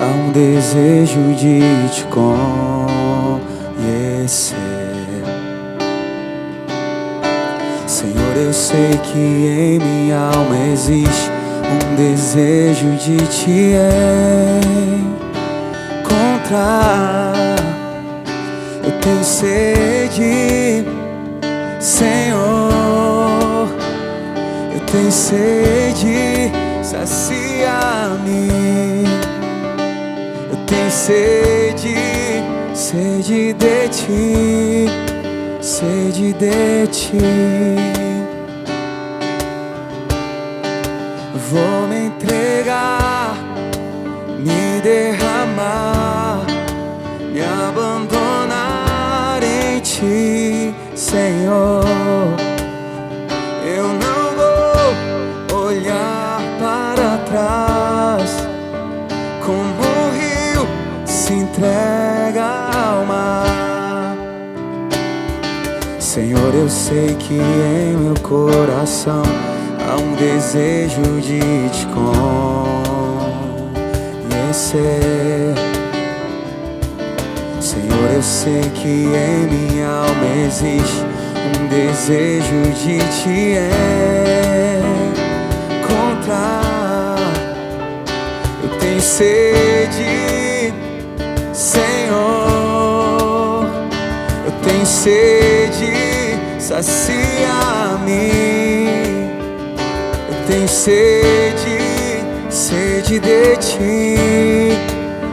há um desejo de te conhecer. Senhor, eu sei que em minha alma existe um desejo de te encontrar. Eu tenho sede, Senhor, eu tenho sede, sacia-me. Eu tenho sede, sede de ti, sede de ti. Vou me entregar, me derramar, me abandonar em ti, Senhor. Eu não vou olhar para trás, como o rio se entrega ao mar. Senhor, eu sei que em meu coração há um desejo de te conhecer. Senhor, eu sei que em minha alma existe um desejo de te encontrar. Eu tenho sede, Senhor, eu tenho sede, sacia-me. Eu tenho sede, sede de ti,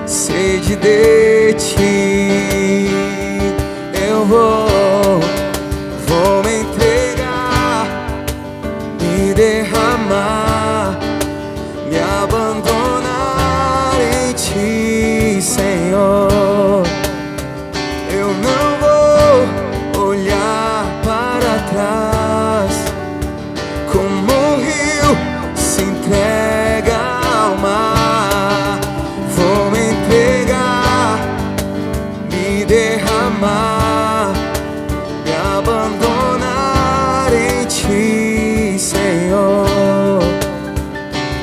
sede de ti. Eu vou me entregar, me derramar, me abandonar em ti, Senhor. Eu não vou olhar para trás, como o rio se entrega ao mar. Vou me entregar, me derramar, me abandonar em ti, Senhor.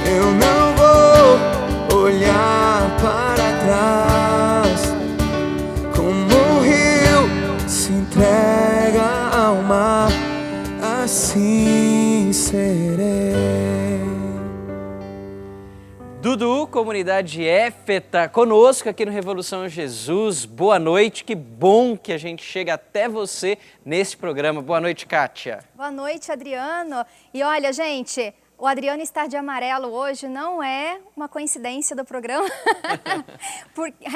Eu não vou olhar para trás, como o rio se entrega ao mar, assim serei. Dudu, comunidade Éfeta, conosco aqui no Revolução Jesus. Boa noite, que bom que a gente chega até você nesse programa. Boa noite, Kátia. Boa noite, Adriano. E olha, gente, o Adriano estar de amarelo hoje não é uma coincidência do programa.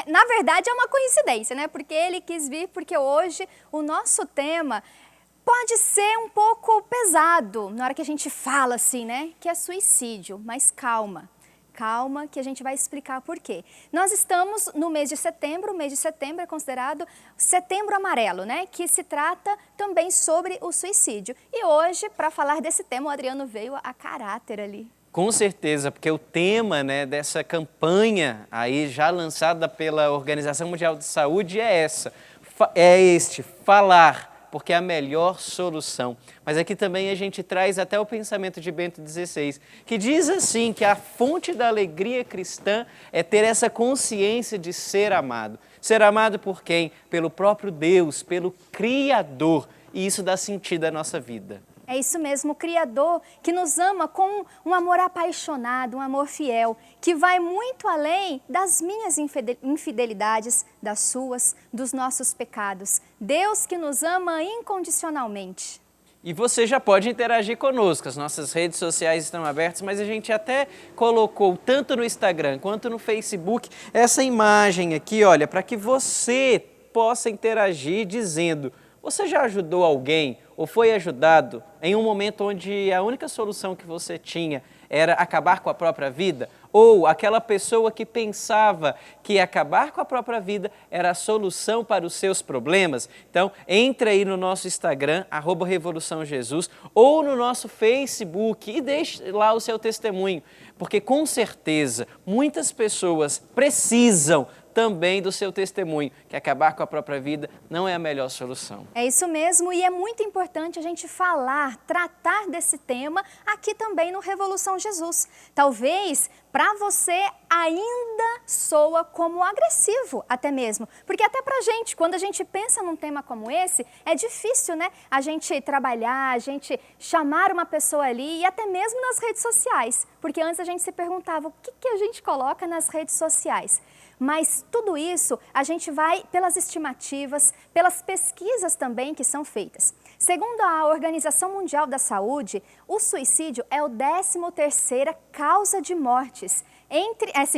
Na verdade, é uma coincidência, né? Porque ele quis vir, porque hoje o nosso tema pode ser um pouco pesado na hora que a gente fala assim, né? Que é suicídio, mas calma. Calma, que a gente vai explicar por quê. Nós estamos no mês de setembro, o mês de setembro é considerado setembro amarelo, né? Que se trata também sobre o suicídio. E hoje, para falar desse tema, o Adriano veio a caráter ali. Com certeza, porque o tema, né, dessa campanha aí já lançada pela Organização Mundial de Saúde é falar, porque é a melhor solução. Mas aqui também a gente traz até o pensamento de Bento XVI, que diz assim, que a fonte da alegria cristã é ter essa consciência de ser amado. Ser amado por quem? Pelo próprio Deus, pelo Criador. E isso dá sentido à nossa vida. É isso mesmo, o Criador que nos ama com um amor apaixonado, um amor fiel, que vai muito além das minhas infidelidades, das suas, dos nossos pecados. Deus que nos ama incondicionalmente. E você já pode interagir conosco, as nossas redes sociais estão abertas, mas a gente até colocou tanto no Instagram quanto no Facebook essa imagem aqui, olha, para que você possa interagir dizendo: você já ajudou alguém ou foi ajudado em um momento onde a única solução que você tinha era acabar com a própria vida? Ou aquela pessoa que pensava que acabar com a própria vida era a solução para os seus problemas? Então, entre aí no nosso Instagram, @RevoluçãoJesus, ou no nosso Facebook e deixe lá o seu testemunho, porque com certeza muitas pessoas precisam também do seu testemunho, que acabar com a própria vida não é a melhor solução. É isso mesmo, e é muito importante a gente falar, tratar desse tema aqui também no Revolução Jesus. Talvez para você ainda soa como agressivo até mesmo, porque até pra gente, quando a gente pensa num tema como esse, é difícil, né? A gente trabalhar, a gente chamar uma pessoa ali e até mesmo nas redes sociais, porque antes a gente se perguntava o que a gente coloca nas redes sociais. Mas tudo isso a gente vai pelas estimativas, pelas pesquisas também que são feitas. Segundo a Organização Mundial da Saúde, o suicídio é o 13ª causa de mortes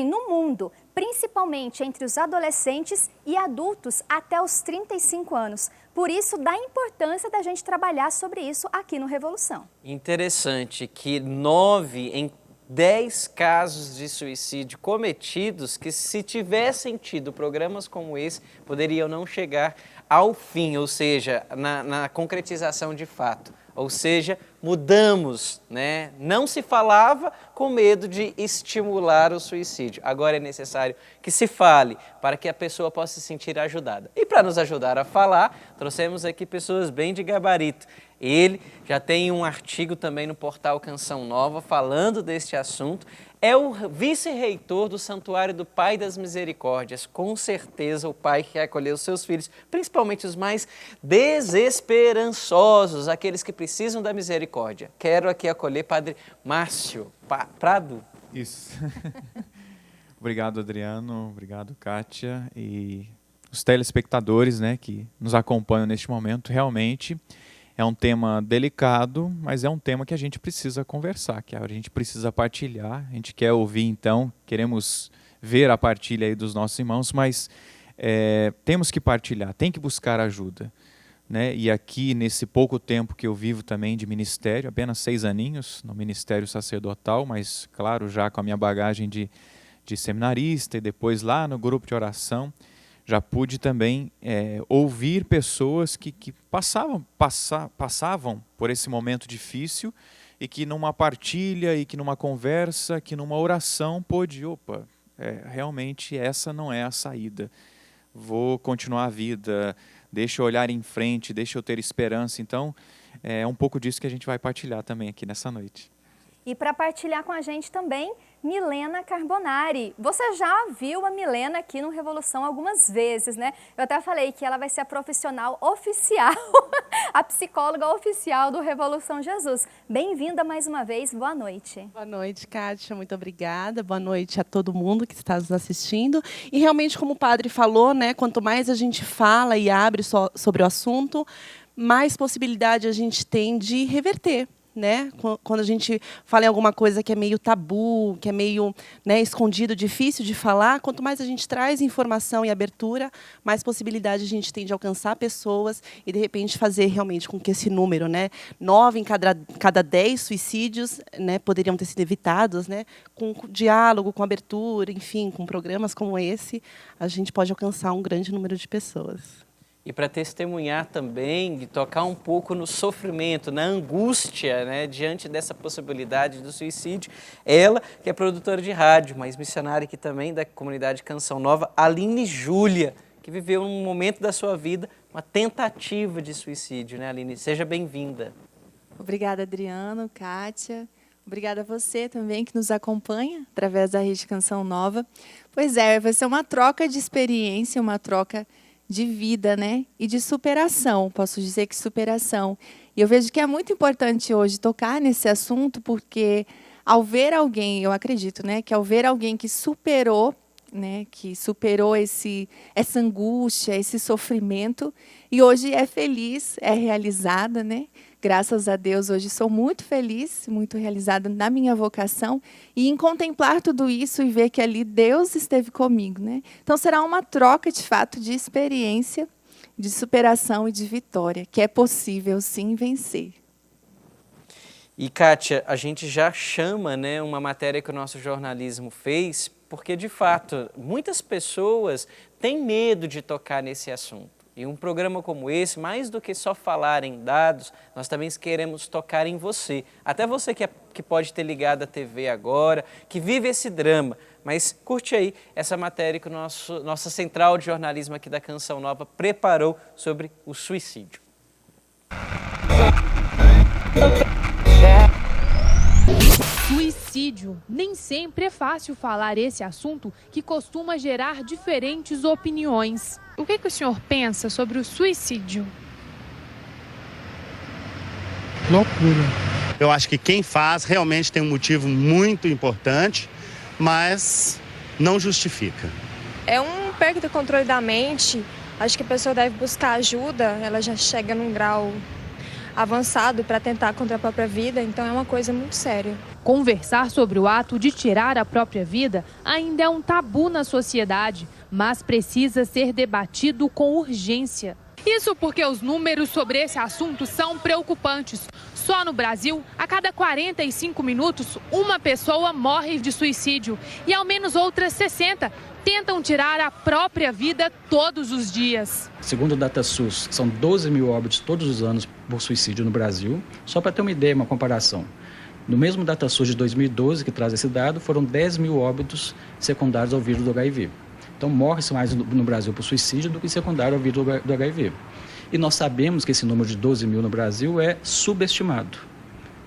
no mundo, principalmente entre os adolescentes e adultos até os 35 anos. Por isso, dá importância da gente trabalhar sobre isso aqui no Revolução. Interessante que 9 em 10 casos de suicídio cometidos que, se tivessem tido programas como esse, poderiam não chegar ao fim, ou seja, na concretização de fato. Ou seja, mudamos, né? Não se falava com medo de estimular o suicídio. Agora é necessário que se fale para que a pessoa possa se sentir ajudada. E para nos ajudar a falar, trouxemos aqui pessoas bem de gabarito. Ele já tem um artigo também no portal Canção Nova falando deste assunto. É o vice-reitor do Santuário do Pai das Misericórdias. Com certeza o pai que quer acolher os seus filhos, principalmente os mais desesperançosos, aqueles que precisam da misericórdia. Quero aqui acolher Padre Márcio Prado. Isso. Obrigado, Adriano. Obrigado, Kátia. E os telespectadores, né, que nos acompanham neste momento. Realmente é um tema delicado, mas é um tema que a gente precisa conversar, que a gente precisa partilhar. A gente quer ouvir, então, queremos ver a partilha aí dos nossos irmãos, mas temos que partilhar, tem que buscar ajuda, né? E aqui, nesse pouco tempo que eu vivo também de ministério, apenas 6 aninhos no ministério sacerdotal, mas, claro, já com a minha bagagem de seminarista e depois lá no grupo de oração, já pude também ouvir pessoas que passavam por esse momento difícil e que numa partilha, e que numa conversa, que numa oração pôde, realmente essa não é a saída. Vou continuar a vida, deixa eu olhar em frente, deixa eu ter esperança. Então, é um pouco disso que a gente vai partilhar também aqui nessa noite. E para partilhar com a gente também, Milena Carbonari. Você já viu a Milena aqui no Revolução algumas vezes, né? Eu até falei que ela vai ser a profissional oficial, a psicóloga oficial do Revolução Jesus. Bem-vinda mais uma vez, boa noite. Boa noite, Kátia, muito obrigada. Boa noite a todo mundo que está nos assistindo. E realmente, como o padre falou, né, quanto mais a gente fala e abre sobre o assunto, mais possibilidade a gente tem de reverter. Né? Quando a gente fala em alguma coisa que é meio tabu, que é meio, né, escondido, difícil de falar, quanto mais a gente traz informação e abertura, mais possibilidade a gente tem de alcançar pessoas e, de repente, fazer realmente com que esse número, né, 9 em cada 10 suicídios, né, poderiam ter sido evitados, né, com diálogo, com abertura, enfim, com programas como esse, a gente pode alcançar um grande número de pessoas. E para testemunhar também, e tocar um pouco no sofrimento, na angústia, né, diante dessa possibilidade do suicídio, ela, que é produtora de rádio, mas missionária aqui também da comunidade Canção Nova, Aline Júlia, que viveu um momento da sua vida uma tentativa de suicídio, né, Aline? Seja bem-vinda. Obrigada, Adriano, Kátia. Obrigada a você também que nos acompanha através da Rede Canção Nova. Pois é, vai ser uma troca de experiência, uma troca de vida, né? E de superação, posso dizer que superação. E eu vejo que é muito importante hoje tocar nesse assunto, porque ao ver alguém, eu acredito, né, que ao ver alguém que superou, né, que superou essa angústia, esse sofrimento, e hoje é feliz, é realizada, né? Graças a Deus, hoje sou muito feliz, muito realizada na minha vocação e em contemplar tudo isso e ver que ali Deus esteve comigo, né? Então, será uma troca, de fato, de experiência, de superação e de vitória, que é possível, sim, vencer. E, Kátia, a gente já chama, né, uma matéria que o nosso jornalismo fez, porque, de fato, muitas pessoas têm medo de tocar nesse assunto. E um programa como esse, mais do que só falar em dados, nós também queremos tocar em você. Até você que pode ter ligado a TV agora, que vive esse drama. Mas curte aí essa matéria que nossa central de jornalismo aqui da Canção Nova preparou sobre o suicídio. Suicídio. Nem sempre é fácil falar esse assunto que costuma gerar diferentes opiniões. O que o senhor pensa sobre o suicídio? Loucura. Eu acho que quem faz realmente tem um motivo muito importante, mas não justifica. É um perda do controle da mente. Acho que a pessoa deve buscar ajuda, ela já chega num grau avançado para tentar contra a própria vida, então é uma coisa muito séria. Conversar sobre o ato de tirar a própria vida ainda é um tabu na sociedade, mas precisa ser debatido com urgência. Isso porque os números sobre esse assunto são preocupantes. Só no Brasil, a cada 45 minutos, uma pessoa morre de suicídio e ao menos outras 60 tentam tirar a própria vida todos os dias. Segundo o DataSUS, são 12 mil óbitos todos os anos por suicídio no Brasil. Só para ter uma ideia, uma comparação. No mesmo DataSUS de 2012, que traz esse dado, foram 10 mil óbitos secundários ao vírus do HIV. Então, morre-se mais no Brasil por suicídio do que secundário ao vírus do HIV. E nós sabemos que esse número de 12 mil no Brasil é subestimado,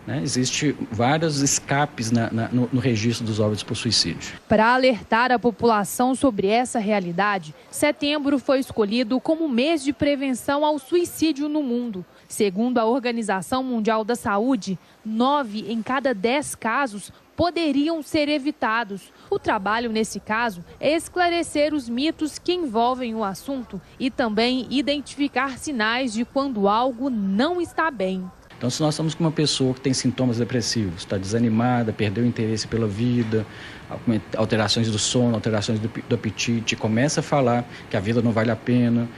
né? Existem vários escapes no registro dos óbitos por suicídio. Para alertar a população sobre essa realidade, setembro foi escolhido como mês de prevenção ao suicídio no mundo. Segundo a Organização Mundial da Saúde, 9 em cada 10 casos poderiam ser evitados. O trabalho, nesse caso, é esclarecer os mitos que envolvem o assunto e também identificar sinais de quando algo não está bem. Então, se nós estamos com uma pessoa que tem sintomas depressivos, está desanimada, perdeu o interesse pela vida, alterações do sono, alterações do apetite, começa a falar que a vida não vale a pena,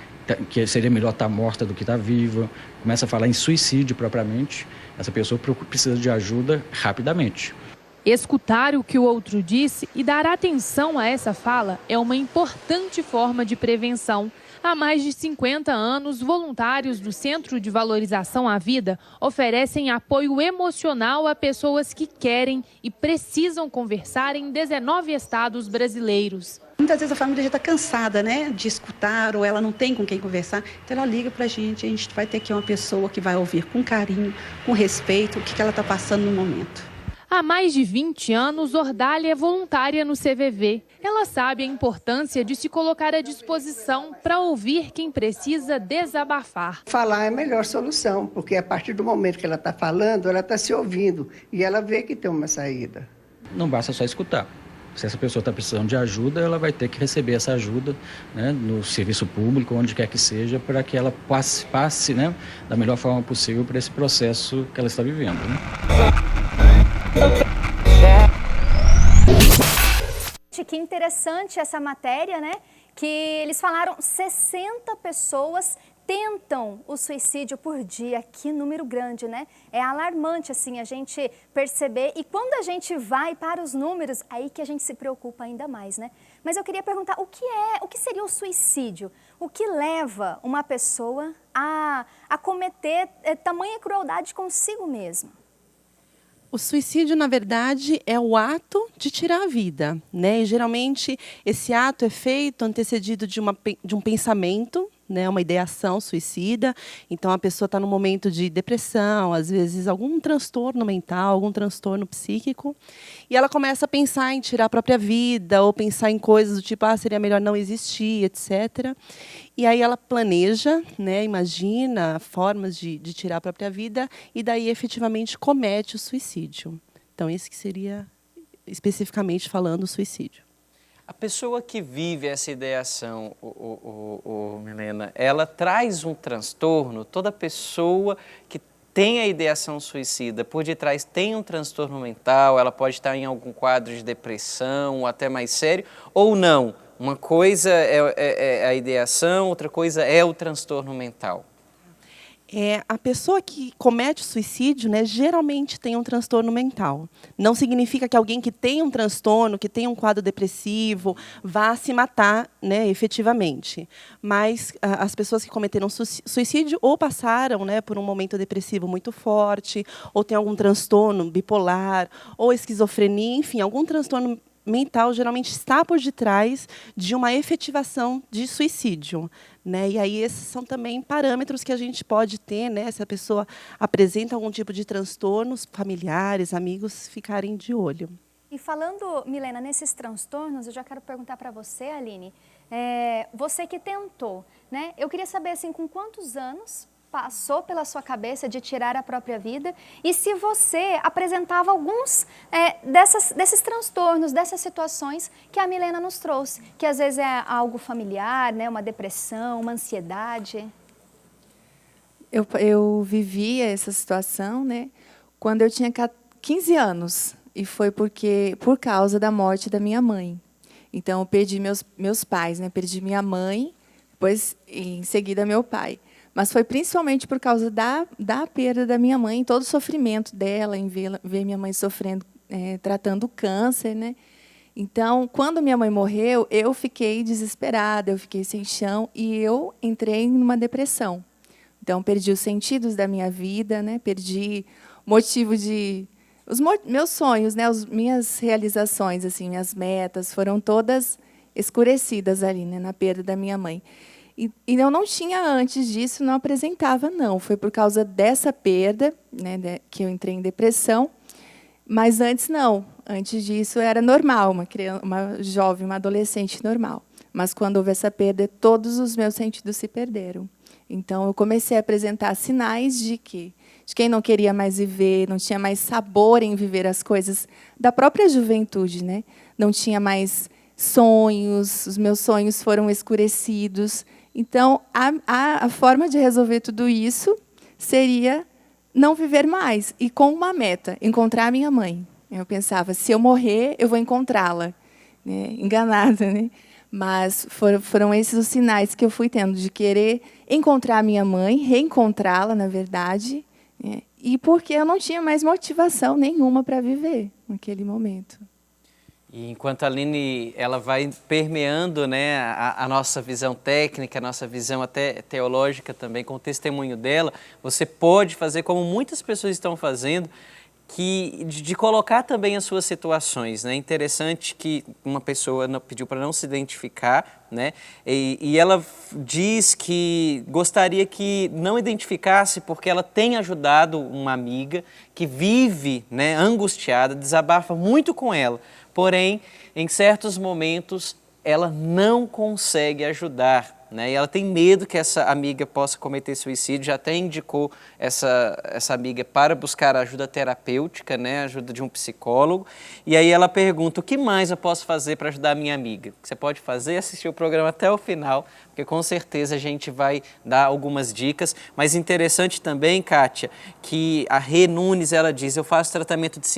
que seria melhor estar morta do que estar viva, começa a falar em suicídio propriamente, essa pessoa precisa de ajuda rapidamente. Escutar o que o outro disse e dar atenção a essa fala é uma importante forma de prevenção. Há mais de 50 anos, voluntários do Centro de Valorização à Vida oferecem apoio emocional a pessoas que querem e precisam conversar em 19 estados brasileiros. Muitas vezes a família já está cansada, né, de escutar, ou ela não tem com quem conversar. Então ela liga para a gente vai ter aqui uma pessoa que vai ouvir com carinho, com respeito, o que ela está passando no momento. Há mais de 20 anos, Ordália é voluntária no CVV. Ela sabe a importância de se colocar à disposição para ouvir quem precisa desabafar. Falar é a melhor solução, porque a partir do momento que ela está falando, ela está se ouvindo e ela vê que tem uma saída. Não basta só escutar. Se essa pessoa está precisando de ajuda, ela vai ter que receber essa ajuda, né, no serviço público, onde quer que seja, para que ela passe, né, da melhor forma possível por esse processo que ela está vivendo, né? Que interessante essa matéria, né? Que eles falaram 60 pessoas tentam o suicídio por dia. Que número grande, né? É alarmante, assim, a gente perceber. E quando a gente vai para os números, aí que a gente se preocupa ainda mais, né? Mas eu queria perguntar, o que seria o suicídio? O que leva uma pessoa a cometer tamanha crueldade consigo mesma? O suicídio, na verdade, é o ato de tirar a vida, né? E, geralmente, esse ato é feito antecedido de um pensamento, né? Uma ideação suicida. Então, a pessoa está num momento de depressão, às vezes algum transtorno mental, algum transtorno psíquico, e ela começa a pensar em tirar a própria vida, ou pensar em coisas do tipo, seria melhor não existir, etc. E aí ela planeja, né? Imagina formas de tirar a própria vida, e daí, efetivamente, comete o suicídio. Então, esse que seria, especificamente falando, o suicídio. A pessoa que vive essa ideação, Milena, ela traz um transtorno? Toda pessoa que tem a ideação suicida, por detrás tem um transtorno mental, ela pode estar em algum quadro de depressão, ou até mais sério, ou não? Uma coisa é a ideação, outra coisa é o transtorno mental. A pessoa que comete suicídio, né, geralmente tem um transtorno mental. Não significa que alguém que tem um transtorno, que tem um quadro depressivo, vá se matar, né, efetivamente. Mas as pessoas que cometeram suicídio ou passaram, né, por um momento depressivo muito forte, ou tem algum transtorno bipolar, ou esquizofrenia, enfim, algum transtorno mental geralmente está por detrás de uma efetivação de suicídio, né? E aí esses são também parâmetros que a gente pode ter, né? Se a pessoa apresenta algum tipo de transtornos, familiares, amigos ficarem de olho. E falando, Milena, nesses transtornos, eu já quero perguntar para você, Aline, você que tentou, né? Eu queria saber, assim, com quantos anos passou pela sua cabeça de tirar a própria vida e se você apresentava alguns desses transtornos, dessas situações que a Milena nos trouxe, que às vezes é algo familiar, né? Uma depressão, uma ansiedade. Eu vivia essa situação, né, quando eu tinha 15 anos, e foi por causa da morte da minha mãe. Então, eu perdi meus pais, né, perdi minha mãe, depois, em seguida, meu pai. Mas foi principalmente por causa da perda da minha mãe, todo o sofrimento dela, em ver minha mãe sofrendo, tratando câncer, né. Então, quando minha mãe morreu, eu fiquei desesperada, eu fiquei sem chão, e eu entrei numa depressão. Então, perdi os sentidos da minha vida, né? Perdi o motivo de... meus sonhos, né? Minhas realizações, assim, minhas metas, foram todas escurecidas ali, né? Na perda da minha mãe. E eu não tinha, antes disso, não apresentava, não. Foi por causa dessa perda, né? Que eu entrei em depressão. Mas antes, não. Antes disso, era normal, uma criança, uma jovem, uma adolescente normal. Mas, quando houve essa perda, todos os meus sentidos se perderam. Então, eu comecei a apresentar sinais de quem não queria mais viver, não tinha mais sabor em viver as coisas da própria juventude, né? Não tinha mais sonhos, os meus sonhos foram escurecidos. Então, a forma de resolver tudo isso seria não viver mais, e com uma meta, encontrar a minha mãe. Eu pensava, se eu morrer, eu vou encontrá-la. Né? Enganada, né? Mas foram esses os sinais que eu fui tendo, de querer encontrar a minha mãe, reencontrá-la, na verdade, né? E porque eu não tinha mais motivação nenhuma para viver naquele momento. E enquanto a Aline ela vai permeando, né, a nossa visão técnica, a nossa visão até teológica também, com o testemunho dela, você pode fazer como muitas pessoas estão fazendo, de colocar também as suas situações, né? Interessante que uma pessoa pediu para não se identificar, né? E ela diz que gostaria que não identificasse porque ela tem ajudado uma amiga que vive, né, angustiada, desabafa muito com ela, porém, em certos momentos, ela não consegue ajudar. Né? E ela tem medo que essa amiga possa cometer suicídio, já até indicou essa amiga para buscar ajuda terapêutica, né? Ajuda de um psicólogo. E aí ela pergunta, o que mais eu posso fazer para ajudar a minha amiga? O que você pode fazer é assistir o programa até o final, porque com certeza a gente vai dar algumas dicas. Mas interessante também, Kátia, que a Rê Nunes, ela diz, eu faço tratamento de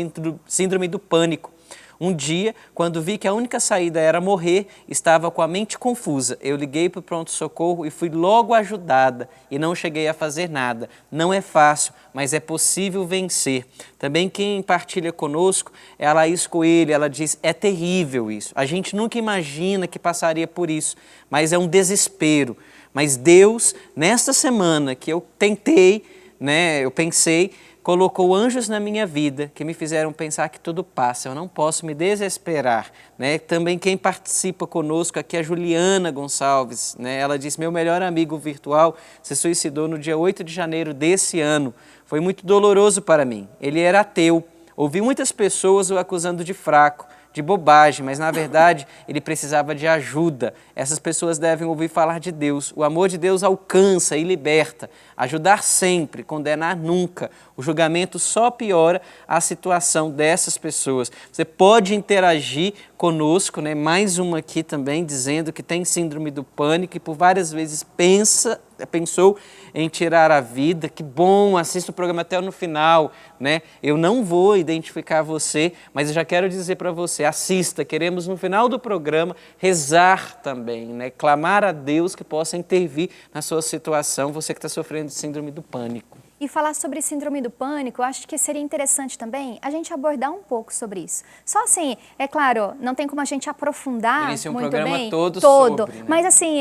síndrome do pânico. Um dia, quando vi que a única saída era morrer, estava com a mente confusa. Eu liguei para o pronto-socorro e fui logo ajudada e não cheguei a fazer nada. Não é fácil, mas é possível vencer. Também quem partilha conosco é a Laís Coelho, ela diz, é terrível isso. A gente nunca imagina que passaria por isso, mas é um desespero. Mas Deus, nesta semana que eu tentei, né, eu pensei, colocou anjos na minha vida que me fizeram pensar que tudo passa, eu não posso me desesperar. Né? Também quem participa conosco aqui é a Juliana Gonçalves. Né? Ela diz, meu melhor amigo virtual se suicidou no dia 8 de janeiro desse ano. Foi muito doloroso para mim. Ele era ateu. Ouvi muitas pessoas o acusando de fraco, de bobagem, mas na verdade ele precisava de ajuda. Essas pessoas devem ouvir falar de Deus. O amor de Deus alcança e liberta. Ajudar sempre, condenar nunca. O julgamento só piora a situação dessas pessoas. Você pode interagir conosco, né? Mais uma aqui também dizendo que tem síndrome do pânico e por várias vezes pensou em tirar a vida. Que bom, assista o programa até no final, né? Eu não vou identificar você, mas eu já quero dizer para você, assista, queremos no final do programa rezar também, né? Clamar a Deus que possa intervir na sua situação, você que está sofrendo de síndrome do pânico. E falar sobre síndrome do pânico, eu acho que seria interessante também a gente abordar um pouco sobre isso. Só assim, é claro, não tem como a gente aprofundar muito bem. Um programa todo sobre, né? Mas assim,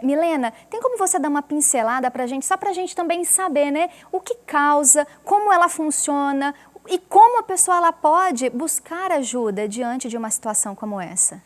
Milena, tem como você dar uma pincelada pra gente, só pra gente também saber, né, o que causa, como ela funciona, E como a pessoa ela pode buscar ajuda diante de uma situação como essa?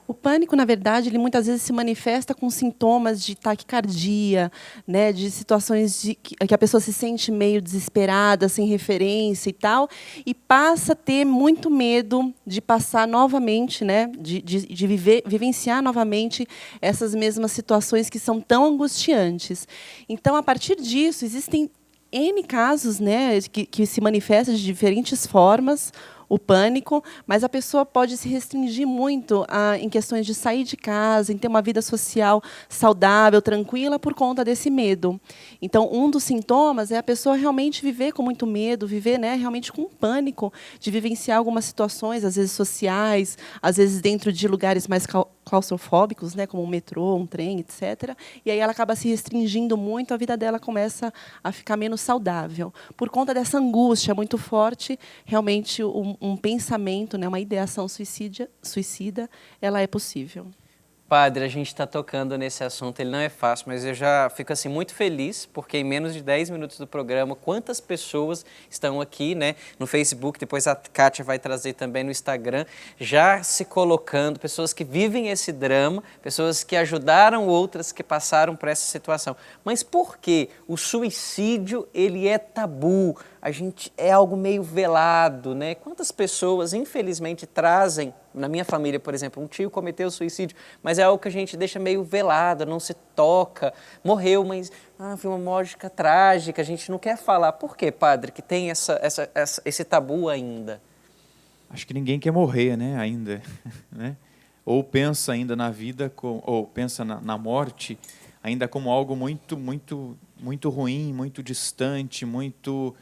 O pânico, na verdade, ele muitas vezes se manifesta com sintomas de taquicardia, né, de situações que a pessoa se sente meio desesperada, sem referência e tal, e passa a ter muito medo de passar novamente, né, de vivenciar novamente essas mesmas situações que são tão angustiantes. Então, a partir disso, existem N casos, né, que se manifestam de diferentes formas, o pânico, mas a pessoa pode se restringir muito em questões de sair de casa, em ter uma vida social saudável, tranquila, por conta desse medo. Então, um dos sintomas é a pessoa realmente viver com muito medo, viver, né, realmente com pânico de vivenciar algumas situações, às vezes sociais, às vezes dentro de lugares mais claustrofóbicos, né, como um metrô, um trem, etc. E aí ela acaba se restringindo muito, a vida dela começa a ficar menos saudável. Por conta dessa angústia muito forte, realmente um pensamento, né, uma ideação suicida, ela é possível. Padre, a gente está tocando nesse assunto, ele não é fácil, mas eu já fico assim muito feliz, porque em menos de 10 minutos do programa, quantas pessoas estão aqui, né, no Facebook, depois a Kátia vai trazer também no Instagram, já se colocando, pessoas que vivem esse drama, pessoas que ajudaram outras que passaram por essa situação. Mas por que o suicídio, ele é tabu? A gente é algo meio velado, né? Quantas pessoas, infelizmente, trazem, na minha família, por exemplo, um tio cometeu suicídio, mas é algo que a gente deixa meio velado, não se toca, morreu, mas foi uma morte trágica, a gente não quer falar. Por que, padre, que tem esse tabu ainda? Acho que ninguém quer morrer, né, ainda, né? Ou pensa ainda na vida, ou pensa na morte, ainda como algo muito, muito, muito ruim, muito distante, muito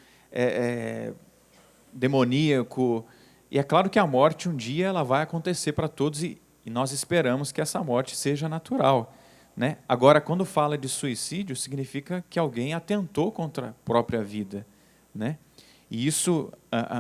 demoníaco. E é claro que a morte um dia ela vai acontecer para todos e nós esperamos que essa morte seja natural, né? Agora, quando fala de suicídio, significa que alguém atentou contra a própria vida, né? E isso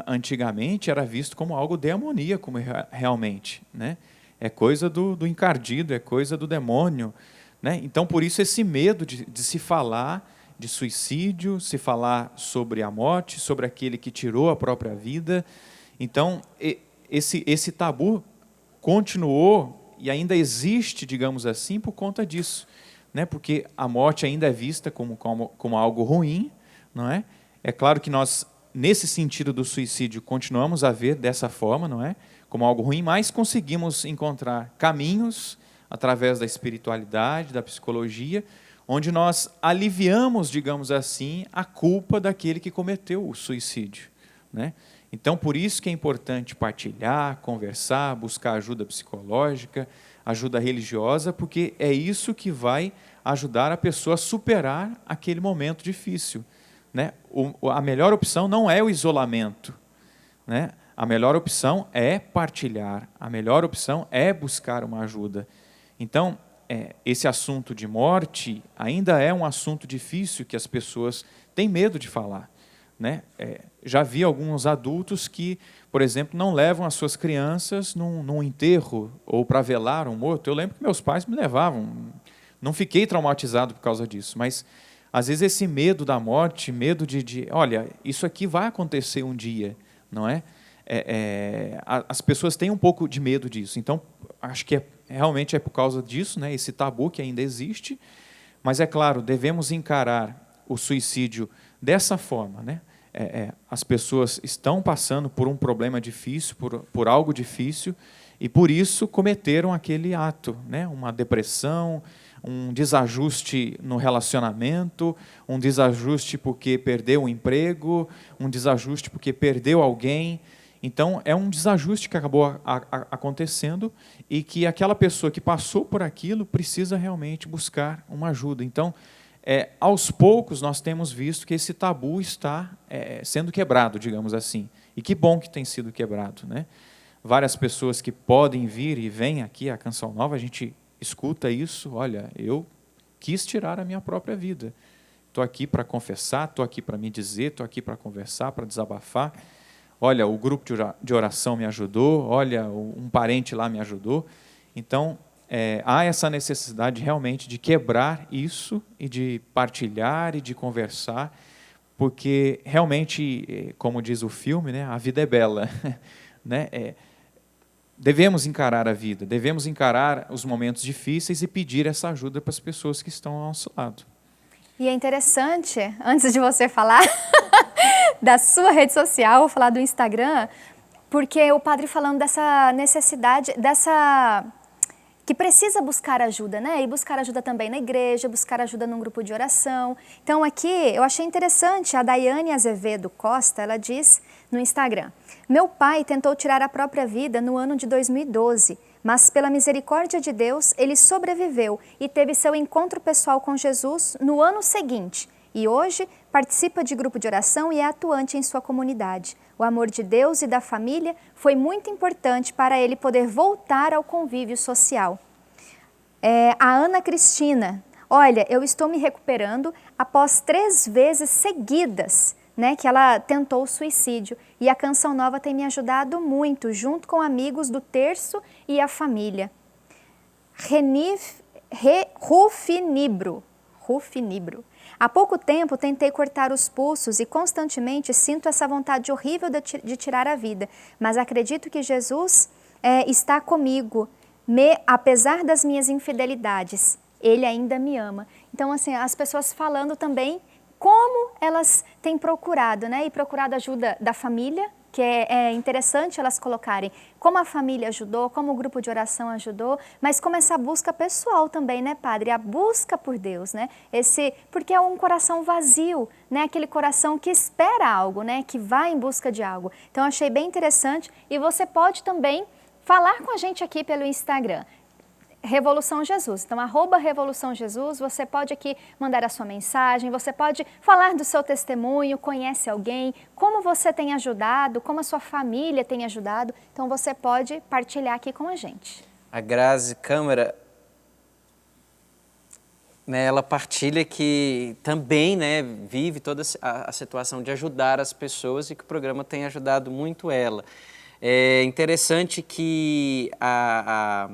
antigamente era visto como algo demoníaco realmente, né? É coisa do encardido, é coisa do demônio, né? Então, por isso esse medo de se falar de suicídio, se falar sobre a morte, sobre aquele que tirou a própria vida. Então, esse tabu continuou e ainda existe, digamos assim, por conta disso, né? Porque a morte ainda é vista como algo ruim, não é? É claro que nós, nesse sentido do suicídio, continuamos a ver dessa forma, não é? Como algo ruim, mas conseguimos encontrar caminhos através da espiritualidade, da psicologia, onde nós aliviamos, digamos assim, a culpa daquele que cometeu o suicídio, né? Então, por isso que é importante partilhar, conversar, buscar ajuda psicológica, ajuda religiosa, porque é isso que vai ajudar a pessoa a superar aquele momento difícil, né? A melhor opção não é o isolamento, né? A melhor opção é partilhar, a melhor opção é buscar uma ajuda. Então, esse assunto de morte ainda é um assunto difícil que as pessoas têm medo de falar, né? Já vi alguns adultos que, por exemplo, não levam as suas crianças num enterro ou para velar um morto. Eu lembro que meus pais me levavam, não fiquei traumatizado por causa disso, mas às vezes esse medo da morte, medo olha, isso aqui vai acontecer um dia, não é? As pessoas têm um pouco de medo disso, então acho que realmente é por causa disso, né, esse tabu que ainda existe, mas é claro, devemos encarar o suicídio dessa forma, né? As pessoas estão passando por um problema difícil, por algo difícil, e por isso cometeram aquele ato, né? Uma depressão, um desajuste no relacionamento, um desajuste porque perdeu um emprego, um desajuste porque perdeu alguém. Então, é um desajuste que acabou acontecendo e que aquela pessoa que passou por aquilo precisa realmente buscar uma ajuda. Então, aos poucos, nós temos visto que esse tabu está sendo quebrado, digamos assim. E que bom que tem sido quebrado, né? Várias pessoas que podem vir e vêm aqui à Canção Nova, a gente escuta isso, olha, eu quis tirar a minha própria vida. Estou aqui para confessar, estou aqui para me dizer, estou aqui para conversar, para desabafar. Olha, o grupo de oração me ajudou, olha, um parente lá me ajudou. Então, há essa necessidade realmente de quebrar isso e de partilhar e de conversar porque realmente, como diz o filme, né, a vida é bela. Né? Devemos encarar a vida, devemos encarar os momentos difíceis e pedir essa ajuda para as pessoas que estão ao nosso lado. E é interessante, antes de você falar da sua rede social, vou falar do Instagram, porque o padre falando dessa necessidade, que precisa buscar ajuda, né? E buscar ajuda também na igreja, buscar ajuda num grupo de oração. Então aqui eu achei interessante, a Daiane Azevedo Costa, ela diz no Instagram: meu pai tentou tirar a própria vida no ano de 2012, mas pela misericórdia de Deus, ele sobreviveu e teve seu encontro pessoal com Jesus no ano seguinte. E hoje participa de grupo de oração e é atuante em sua comunidade. O amor de Deus e da família foi muito importante para ele poder voltar ao convívio social. A Ana Cristina: olha, eu estou me recuperando após 3 vezes seguidas, né, que ela tentou o suicídio. E a Canção Nova tem me ajudado muito, junto com amigos do terço e a família. Rufinibro. Há pouco tempo tentei cortar os pulsos e constantemente sinto essa vontade horrível de tirar a vida, mas acredito que Jesus está comigo, apesar das minhas infidelidades, Ele ainda me ama. Então, assim, as pessoas falando também como elas têm procurado, né? E procurado ajuda da família, que é interessante elas colocarem como a família ajudou, como o grupo de oração ajudou, mas como essa busca pessoal também, né, padre? A busca por Deus, né? Porque é um coração vazio, né? Aquele coração que espera algo, né? Que vai em busca de algo. Então, eu achei bem interessante e você pode também falar com a gente aqui pelo Instagram. Revolução Jesus. Então, @Revolução Jesus, você pode aqui mandar a sua mensagem, você pode falar do seu testemunho, conhece alguém, como você tem ajudado, como a sua família tem ajudado. Então, você pode partilhar aqui com a gente. A Grazi Câmara, né, ela partilha que também, né, vive toda a situação de ajudar as pessoas e que o programa tem ajudado muito ela. É interessante que a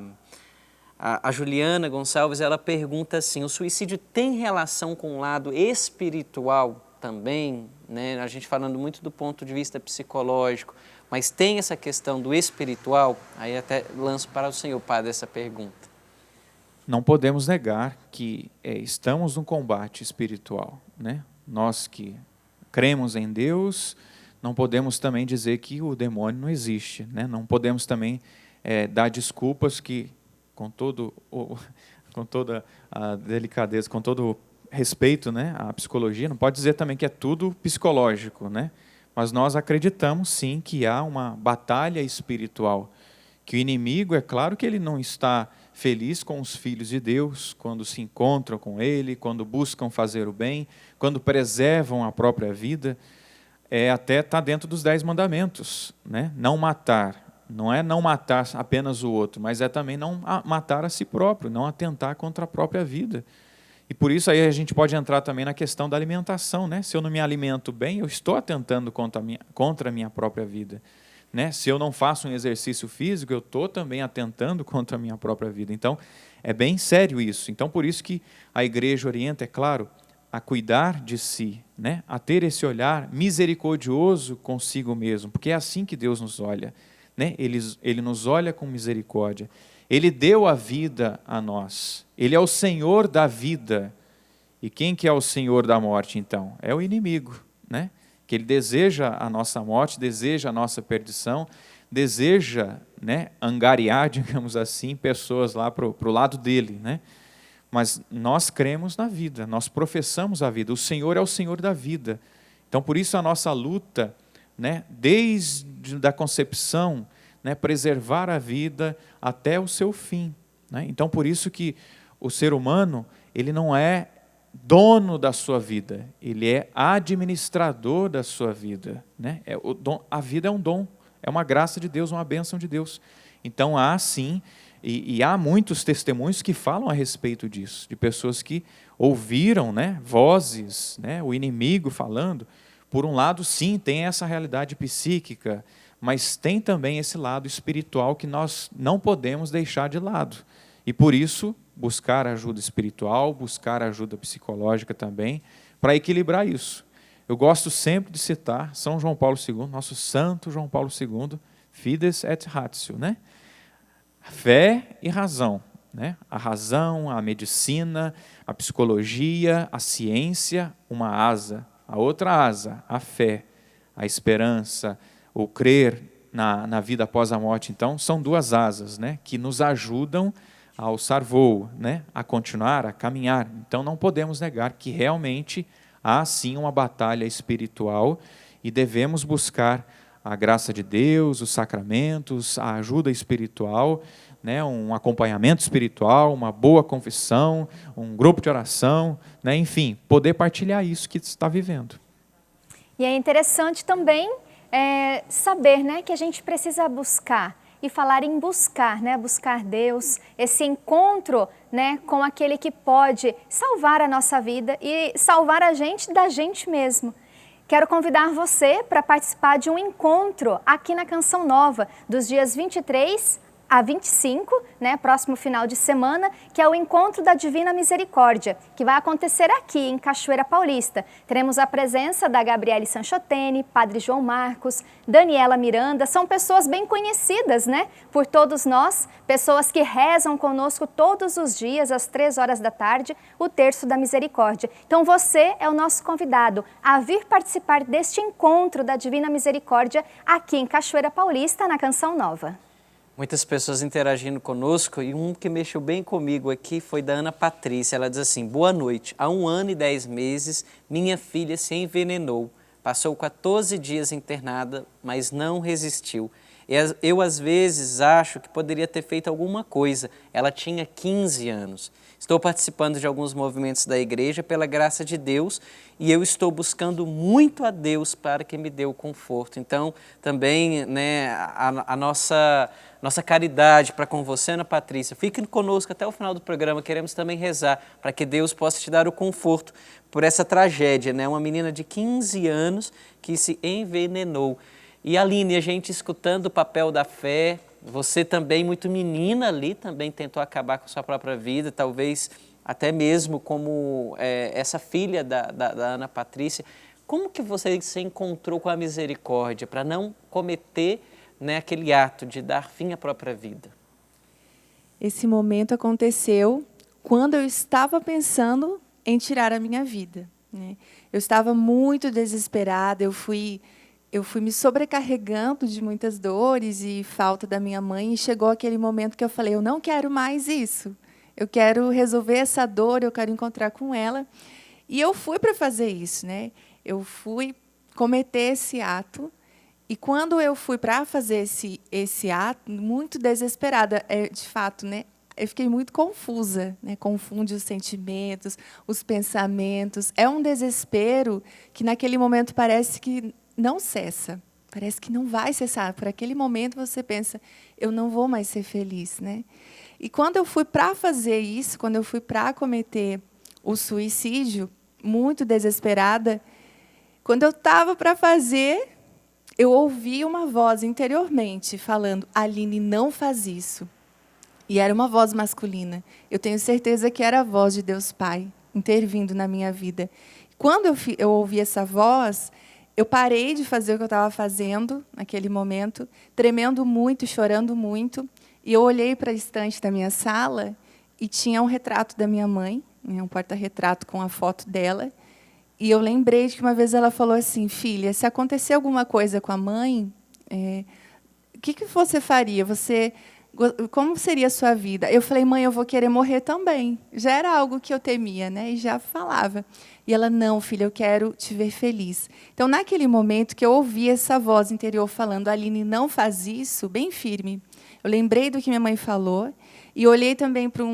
Juliana Gonçalves, ela pergunta assim: o suicídio tem relação com o lado espiritual também? Né? A gente falando muito do ponto de vista psicológico, mas tem essa questão do espiritual? Aí até lanço para o senhor, padre, essa pergunta. Não podemos negar que estamos num combate espiritual, né? Nós que cremos em Deus, não podemos também dizer que o demônio não existe, né? Não podemos também dar desculpas que com toda a delicadeza, com todo o respeito, né, à psicologia, não pode dizer também que é tudo psicológico, né? Mas nós acreditamos sim que há uma batalha espiritual, que o inimigo, é claro que ele não está feliz com os filhos de Deus, quando se encontram com ele, quando buscam fazer o bem, quando preservam a própria vida, até está dentro dos 10 mandamentos, né? Não matar. Não é não matar apenas o outro, mas é também não matar a si próprio, não atentar contra a própria vida. E por isso aí a gente pode entrar também na questão da alimentação, né? Se eu não me alimento bem, eu estou atentando contra a minha própria vida. Né? Se eu não faço um exercício físico, eu estou também atentando contra a minha própria vida. Então, é bem sério isso. Então, por isso que a igreja orienta, é claro, a cuidar de si, né? A ter esse olhar misericordioso consigo mesmo, porque é assim que Deus nos olha. Né? Ele nos olha com misericórdia. Ele deu a vida a nós. Ele é o Senhor da vida. E quem que é o Senhor da morte, então? É o inimigo, né? Que ele deseja a nossa morte, deseja a nossa perdição, deseja, né, angariar, digamos assim, pessoas lá para o lado dele. Né? Mas nós cremos na vida, nós professamos a vida. O Senhor é o Senhor da vida. Então, por isso a nossa luta, né, desde a concepção, né, preservar a vida até o seu fim. Né? Então, por isso que o ser humano, ele não é dono da sua vida, ele é administrador da sua vida. Né? A vida é um dom, é uma graça de Deus, uma bênção de Deus. Então, há sim, e há muitos testemunhos que falam a respeito disso, de pessoas que ouviram, né, vozes, né, o inimigo falando. Por um lado, sim, tem essa realidade psíquica, mas tem também esse lado espiritual que nós não podemos deixar de lado. E por isso, buscar ajuda espiritual, buscar ajuda psicológica também, para equilibrar isso. Eu gosto sempre de citar São João Paulo II, nosso santo João Paulo II, Fides et Ratio, né? Fé e razão, né? A razão, a medicina, a psicologia, a ciência, uma asa. A outra asa, a fé, a esperança, o crer na vida após a morte. Então, são duas asas, né, que nos ajudam a alçar voo, né, a continuar, a caminhar. Então, não podemos negar que realmente há, sim, uma batalha espiritual e devemos buscar a graça de Deus, os sacramentos, a ajuda espiritual, né, um acompanhamento espiritual, uma boa confissão, um grupo de oração, né, enfim, poder partilhar isso que está vivendo. E é interessante também saber, né, que a gente precisa buscar, e falar em buscar, né, buscar Deus, esse encontro, né, com aquele que pode salvar a nossa vida e salvar a gente da gente mesmo. Quero convidar você para participar de um encontro aqui na Canção Nova, dos dias 23 a 25, né, próximo final de semana, que é o Encontro da Divina Misericórdia, que vai acontecer aqui em Cachoeira Paulista. Teremos a presença da Gabriele Sanchotene, Padre João Marcos, Daniela Miranda, são pessoas bem conhecidas, né, por todos nós, pessoas que rezam conosco todos os dias, às 3 horas da tarde, o Terço da Misericórdia. Então você é o nosso convidado a vir participar deste Encontro da Divina Misericórdia aqui em Cachoeira Paulista, na Canção Nova. Muitas pessoas interagindo conosco e um que mexeu bem comigo aqui foi da Ana Patrícia. Ela diz assim: boa noite, há 1 ano e 10 meses minha filha se envenenou. Passou 14 dias internada, mas não resistiu. Eu às vezes acho que poderia ter feito alguma coisa. Ela tinha 15 anos. Estou participando de alguns movimentos da igreja pela graça de Deus e eu estou buscando muito a Deus para que me dê o conforto. Então, também, né, a nossa caridade para com você, Ana Patrícia. Fique conosco até o final do programa. Queremos também rezar para que Deus possa te dar o conforto por essa tragédia, né? Uma menina de 15 anos que se envenenou. E Aline, a gente escutando o papel da fé, você também, muito menina ali, também tentou acabar com sua própria vida, talvez até mesmo como essa filha da Ana Patrícia. Como que você se encontrou com a misericórdia para não cometer, né, aquele ato de dar fim à própria vida? Esse momento aconteceu quando eu estava pensando em tirar a minha vida, né? Eu estava muito desesperada, eu fui me sobrecarregando de muitas dores e falta da minha mãe, e chegou aquele momento que eu falei, eu não quero mais isso. Eu quero resolver essa dor, eu quero encontrar com ela. E eu fui para fazer isso, né? Eu fui cometer esse ato. E quando eu fui para fazer esse ato, muito desesperada, de fato, né? Eu fiquei muito confusa, né? Confunde os sentimentos, os pensamentos. É um desespero que naquele momento parece que não cessa, parece que não vai cessar. Por aquele momento você pensa, eu não vou mais ser feliz, né? E quando eu fui para fazer isso, quando eu fui para cometer o suicídio, muito desesperada, quando eu estava para fazer, eu ouvi uma voz interiormente falando, Aline, não faz isso. E era uma voz masculina. Eu tenho certeza que era a voz de Deus Pai, intervindo na minha vida. Quando eu ouvi essa voz, eu parei de fazer o que eu estava fazendo naquele momento, tremendo muito, chorando muito. E eu olhei para a estante da minha sala e tinha um retrato da minha mãe, né, um porta-retrato com a foto dela. E eu lembrei de que uma vez ela falou assim, filha, se acontecer alguma coisa com a mãe, o que você faria? Como seria a sua vida? Eu falei, mãe, eu vou querer morrer também. Já era algo que eu temia, né? E já falava. E ela, não, filha, eu quero te ver feliz. Então, naquele momento que eu ouvi essa voz interior falando, Aline, não faz isso, bem firme. Eu lembrei do que minha mãe falou e olhei também para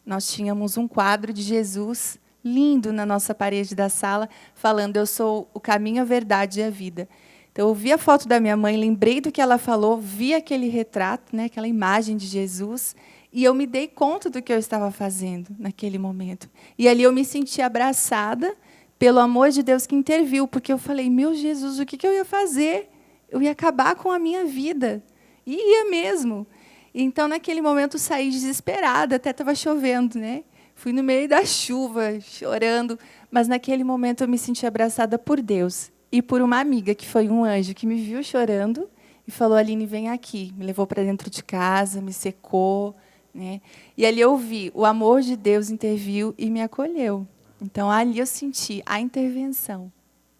nós tínhamos um quadro de Jesus lindo na nossa parede da sala, falando, eu sou o caminho, a verdade e a vida. Então, eu vi a foto da minha mãe, lembrei do que ela falou, vi aquele retrato, né, aquela imagem de Jesus, e eu me dei conta do que eu estava fazendo naquele momento. E ali eu me senti abraçada pelo amor de Deus que interviu, porque eu falei, meu Jesus, o que eu ia fazer? Eu ia acabar com a minha vida. E ia mesmo. Então, naquele momento, eu saí desesperada, até estava chovendo, né? Fui no meio da chuva, chorando, mas naquele momento eu me senti abraçada por Deus e por uma amiga, que foi um anjo, que me viu chorando e falou: Aline, vem aqui. Me levou para dentro de casa, me secou, né? E ali eu vi, o amor de Deus interviu e me acolheu. Então, ali eu senti a intervenção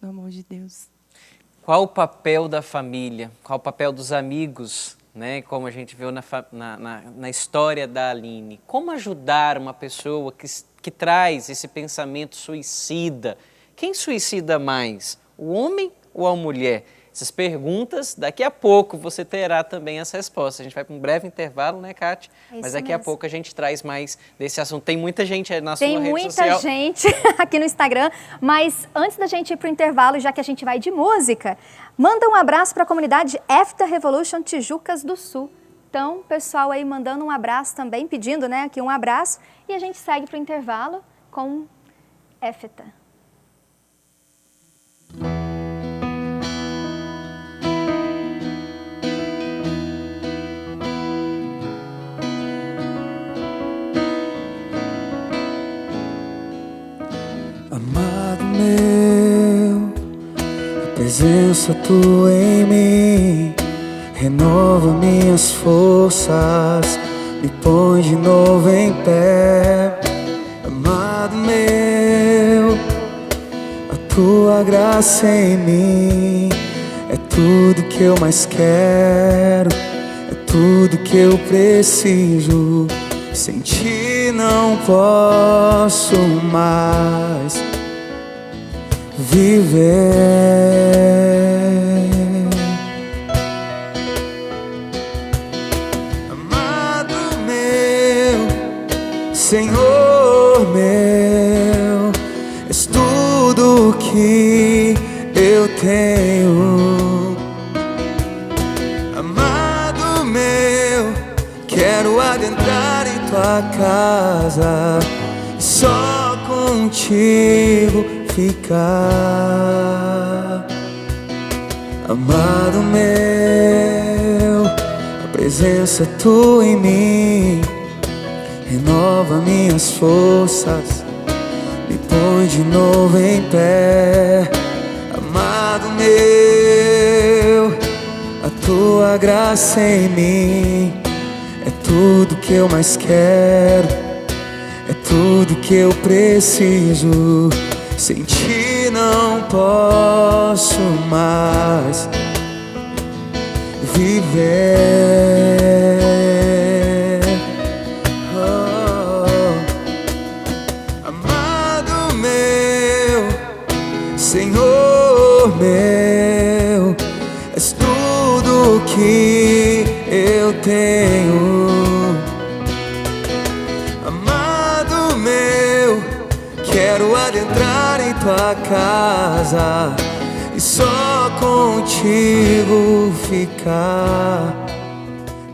do amor de Deus. Qual o papel da família? Qual o papel dos amigos? Né? Como a gente viu na história da Aline. Como ajudar uma pessoa que traz esse pensamento suicida? Quem suicida mais? O homem ou a mulher? Essas perguntas, daqui a pouco você terá também as respostas. A gente vai para um breve intervalo, né, Kátia? Mas daqui a pouco a gente traz mais desse assunto. Tem muita gente na sua rede social. Tem muita gente aqui no Instagram, mas antes da gente ir para o intervalo, já que a gente vai de música, manda um abraço para a comunidade After Revolution Tijucas do Sul. Então, pessoal aí mandando um abraço também, pedindo, né, aqui um abraço. E a gente segue para o intervalo com Éfeta. Amado meu, a presença tua em mim renova minhas forças, me põe de novo em pé. Amado meu, a tua graça em mim é tudo que eu mais quero, é tudo que eu preciso. Sem ti não posso mais viver. Amado meu, Senhor meu, és tudo que eu tenho. Amado meu, quero adentrar em tua casa e só contigo ficar. Amado meu, a presença tua em mim renova minhas forças, me põe de novo em pé. Amado meu, a tua graça em mim é tudo que eu mais quero, é tudo que eu preciso. Sem ti não posso mais viver. Oh, amado meu, Senhor meu, és tudo que eu tenho. Amado meu, quero adentrar em tua casa e só contigo ficar.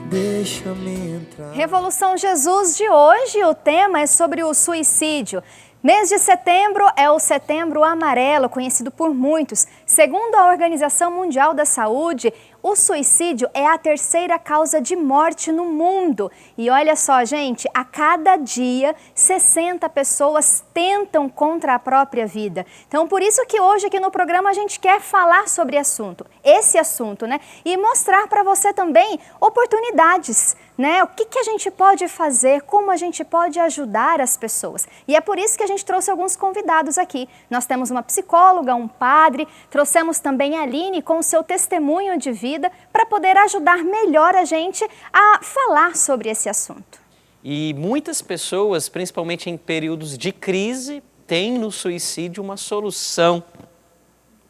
Deixa-me entrar. Revolução Jesus de hoje, o tema é sobre o suicídio. Mês de setembro é o Setembro Amarelo, conhecido por muitos. Segundo a Organização Mundial da Saúde, o suicídio é a terceira causa de morte no mundo. E olha só, gente, a cada dia, 60 pessoas tentam contra a própria vida. Então, por isso que hoje aqui no programa a gente quer falar sobre esse assunto, né? E mostrar para você também oportunidades, né? O que a gente pode fazer, como a gente pode ajudar as pessoas. E é por isso que a gente trouxe alguns convidados aqui. Nós temos uma psicóloga, um padre, trouxemos também a Aline com o seu testemunho de vida para poder ajudar melhor a gente a falar sobre esse assunto. E muitas pessoas, principalmente em períodos de crise, têm no suicídio uma solução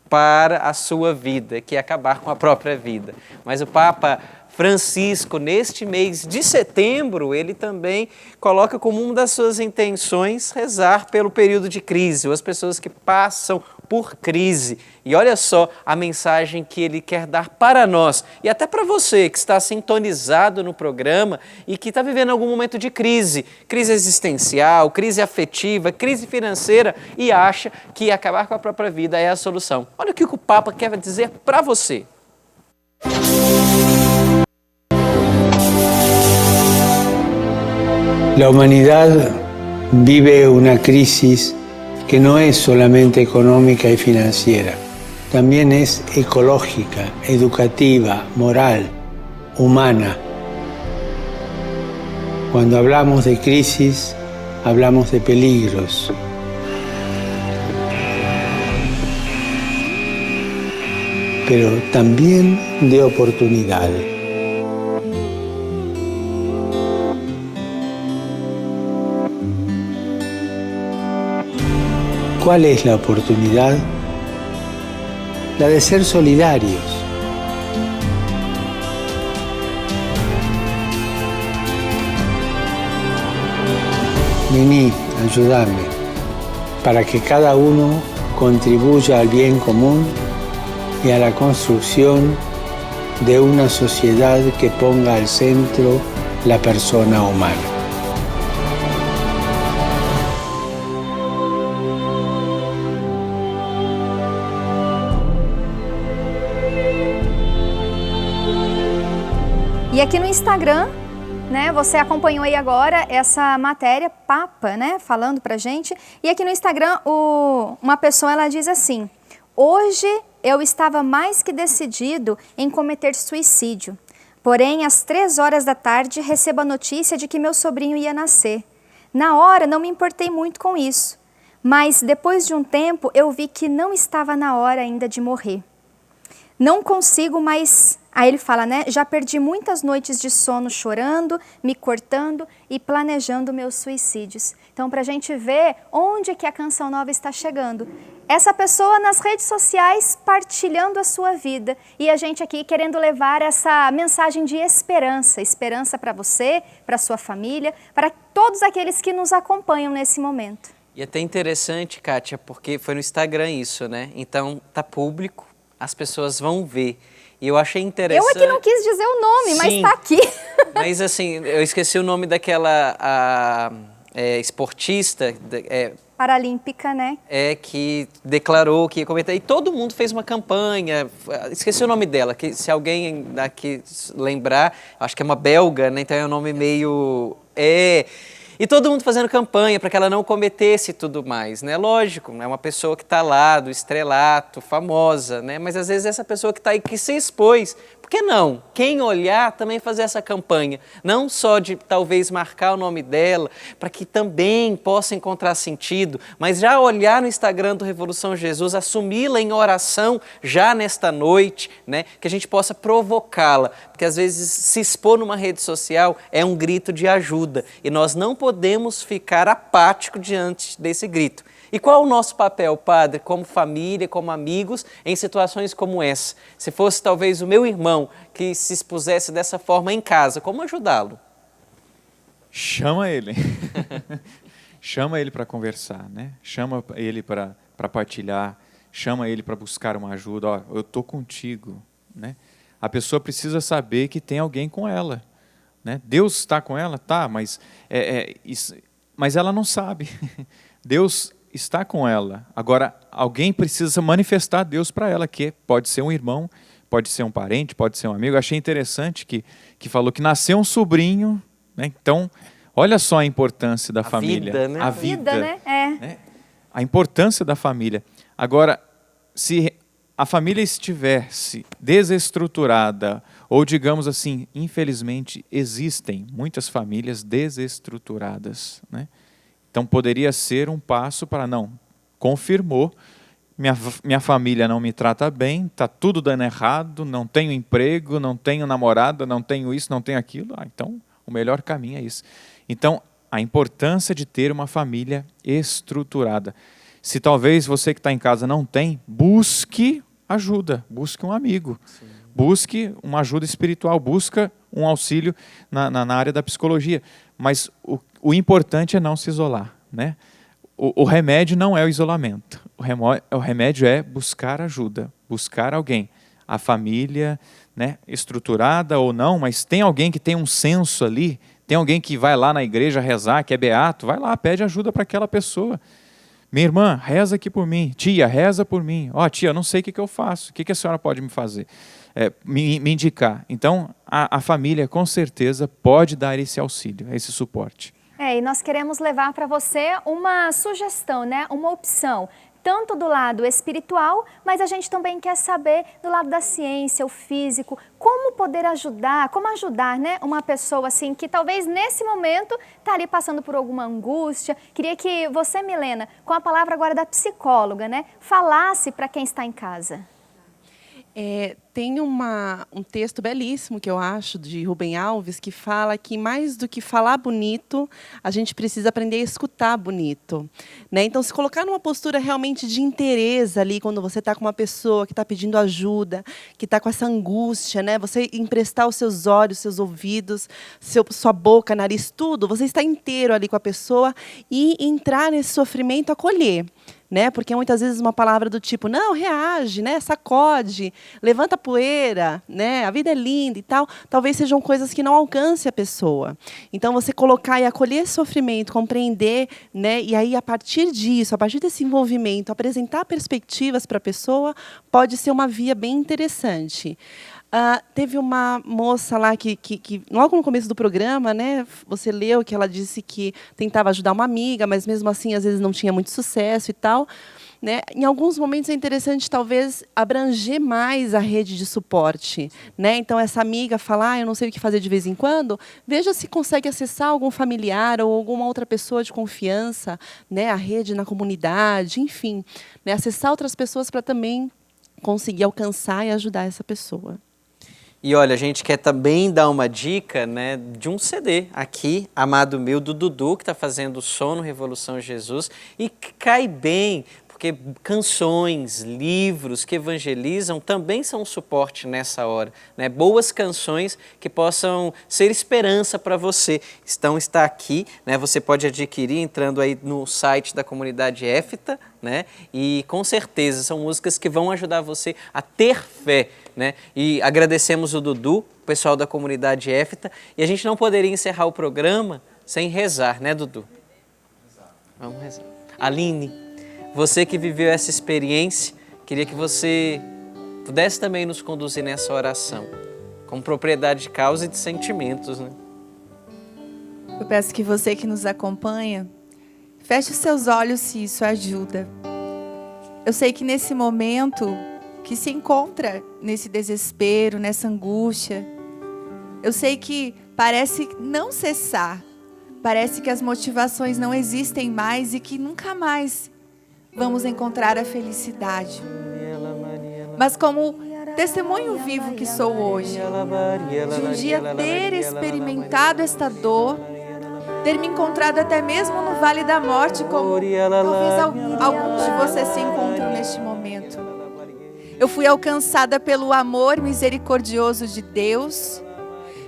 para a sua vida, que é acabar com a própria vida. Mas o Papa Francisco, neste mês de setembro, ele também coloca como uma das suas intenções rezar pelo período de crise, ou as pessoas que passam por crise. E olha só a mensagem que ele quer dar para nós e até para você que está sintonizado no programa e que está vivendo algum momento de crise, crise existencial, crise afetiva, crise financeira e acha que acabar com a própria vida é a solução. Olha o que o Papa quer dizer para você. La humanidad vive una crisis que no es solamente económica y financiera, también es ecológica, educativa, moral, humana. Cuando hablamos de crisis, hablamos de peligros. Pero también de oportunidad. ¿Cuál es la oportunidad? La de ser solidarios. Vení, ayúdame, para que cada uno contribuya al bien común y a la construcción de una sociedad que ponga al centro la persona humana. E aqui no Instagram, né, você acompanhou aí agora essa matéria, Papa, né, falando pra gente. E aqui no Instagram, uma pessoa, ela diz assim: hoje eu estava mais que decidido em cometer suicídio. Porém, às 3 horas da tarde, recebo a notícia de que meu sobrinho ia nascer. Na hora, não me importei muito com isso. Mas, depois de um tempo, eu vi que não estava na hora ainda de morrer. Não consigo mais... Aí ele fala, né? Já perdi muitas noites de sono chorando, me cortando e planejando meus suicídios. Então, para a gente ver onde que a Canção Nova está chegando. Essa pessoa nas redes sociais partilhando a sua vida. E a gente aqui querendo levar essa mensagem de esperança. Esperança para você, para sua família, para todos aqueles que nos acompanham nesse momento. E até interessante, Kátia, porque foi no Instagram isso, né? Então, tá público, as pessoas vão ver. E eu achei interessante... Eu aqui não quis dizer o nome, mas está aqui. Mas assim, eu esqueci o nome daquela esportista... Paralímpica, né? Que declarou que ia comentar. E todo mundo fez uma campanha. Esqueci o nome dela, que se alguém daqui lembrar, acho que é uma belga, né? Então é um nome meio... E todo mundo fazendo campanha para que ela não cometesse tudo mais, né? Lógico, é uma pessoa que está lá, do estrelato, famosa, né? Mas às vezes essa pessoa que está aí, que se expôs, por que não? Quem olhar também fazer essa campanha, não só de talvez marcar o nome dela, para que também possa encontrar sentido, mas já olhar no Instagram do Revolução Jesus, assumi-la em oração já nesta noite, né? Que a gente possa provocá-la, porque às vezes se expor numa rede social é um grito de ajuda e nós não podemos ficar apáticos diante desse grito. E qual é o nosso papel, padre, como família, como amigos, em situações como essa? Se fosse talvez o meu irmão que se expusesse dessa forma em casa, como ajudá-lo? Chama ele. Chama ele para conversar, né? Chama ele para partilhar, chama ele para buscar uma ajuda. Ó, eu estou contigo, né? A pessoa precisa saber que tem alguém com ela, né? Deus está com ela? Tá, mas ela não sabe. Deus está com ela. Agora, alguém precisa manifestar Deus para ela, que pode ser um irmão, pode ser um parente, pode ser um amigo. Eu achei interessante que falou que nasceu um sobrinho, né? Então, olha só a importância da família. Vida, né? A vida, né? A importância da família. Agora, se a família estivesse desestruturada, ou digamos assim, infelizmente, existem muitas famílias desestruturadas, né? Então, poderia ser um passo para, não, confirmou, minha família não me trata bem, está tudo dando errado, não tenho emprego, não tenho namorada, não tenho isso, não tenho aquilo. Então, o melhor caminho é isso. Então, a importância de ter uma família estruturada. Se talvez você que está em casa não tem, busque ajuda, busque um amigo. Sim. Busque uma ajuda espiritual, busca um auxílio na área da psicologia. Mas o importante é não se isolar, né? O remédio não é o isolamento. O remédio é buscar ajuda, buscar alguém. A família, né, estruturada ou não, mas tem alguém que tem um senso ali, tem alguém que vai lá na igreja rezar, que é beato, vai lá, pede ajuda para aquela pessoa. Minha irmã, reza aqui por mim. Tia, reza por mim. Ó, tia, eu não sei o que eu faço. O que a senhora pode me fazer? Me indicar. Então, a família, com certeza, pode dar esse auxílio, esse suporte. E nós queremos levar para você uma sugestão, né? Uma opção, tanto do lado espiritual, mas a gente também quer saber do lado da ciência, o físico, como poder ajudar, como ajudar, né? Uma pessoa assim que talvez nesse momento está ali passando por alguma angústia. Queria que você, Milena, com a palavra agora da psicóloga, né? Falasse para quem está em casa. Tem um texto belíssimo, que eu acho, de Rubem Alves, que fala que mais do que falar bonito, a gente precisa aprender a escutar bonito, né? Então, se colocar numa postura realmente de interesse ali, quando você está com uma pessoa que está pedindo ajuda, que está com essa angústia, né? Você emprestar os seus olhos, seus ouvidos, sua boca, nariz, tudo, você está inteiro ali com a pessoa e entrar nesse sofrimento, acolher. Né? Porque muitas vezes uma palavra do tipo, não, reage, né? Sacode, levanta a poeira, né? A vida é linda e tal, talvez sejam coisas que não alcancem a pessoa. Então, você colocar e acolher esse sofrimento, compreender, né? E aí, a partir disso, a partir desse envolvimento, apresentar perspectivas para a pessoa, pode ser uma via bem interessante. Teve uma moça lá que logo no começo do programa, né, você leu que ela disse que tentava ajudar uma amiga, mas mesmo assim às vezes não tinha muito sucesso e tal, né? Em alguns momentos é interessante talvez abranger mais a rede de suporte, né? Então essa amiga fala, eu não sei o que fazer de vez em quando, veja se consegue acessar algum familiar ou alguma outra pessoa de confiança, né, a rede na comunidade, enfim, né, acessar outras pessoas para também conseguir alcançar e ajudar essa pessoa. E olha, a gente quer também dar uma dica, né, de um CD aqui, Amado Meu, do Dudu, que está fazendo o som no Revolução Jesus, e que cai bem, porque canções, livros que evangelizam também são um suporte nessa hora, né? Boas canções que possam ser esperança para você. Está aqui, né? Você pode adquirir entrando aí no site da comunidade EFTA, né? E com certeza são músicas que vão ajudar você a ter fé, né? E agradecemos o Dudu, o pessoal da comunidade EFTA, e a gente não poderia encerrar o programa sem rezar, né, Dudu? Vamos rezar. Aline, você que viveu essa experiência, queria que você pudesse também nos conduzir nessa oração, com propriedade de causa e de sentimentos, né? Eu peço que você que nos acompanha, feche os seus olhos se isso ajuda. Eu sei que nesse momento que se encontra nesse desespero, nessa angústia, eu sei que parece não cessar, parece que as motivações não existem mais e que nunca mais vamos encontrar a felicidade. Mas como testemunho vivo que sou hoje, de um dia ter experimentado esta dor, ter me encontrado até mesmo no Vale da Morte, como talvez alguns de vocês se encontram neste momento. Eu fui alcançada pelo amor misericordioso de Deus,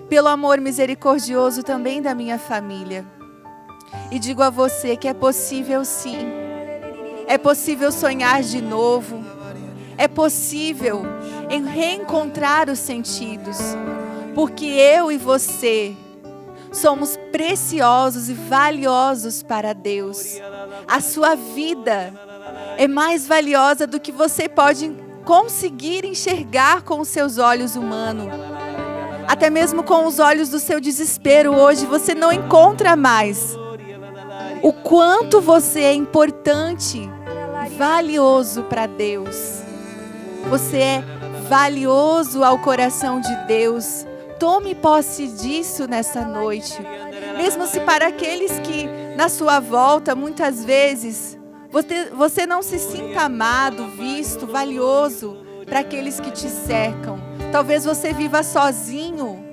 pelo amor misericordioso também da minha família. E digo a você que é possível sim. É possível sonhar de novo. É possível reencontrar os sentidos. Porque eu e você somos preciosos e valiosos para Deus. A sua vida é mais valiosa do que você pode conseguir enxergar com os seus olhos humanos. Até mesmo com os olhos do seu desespero hoje, você não encontra mais o quanto você é importante, valioso para Deus. Você é valioso ao coração de Deus. Tome posse disso nessa noite. Mesmo se para aqueles que na sua volta, muitas vezes, você não se sinta amado, visto, valioso para aqueles que te cercam. Talvez você viva sozinho.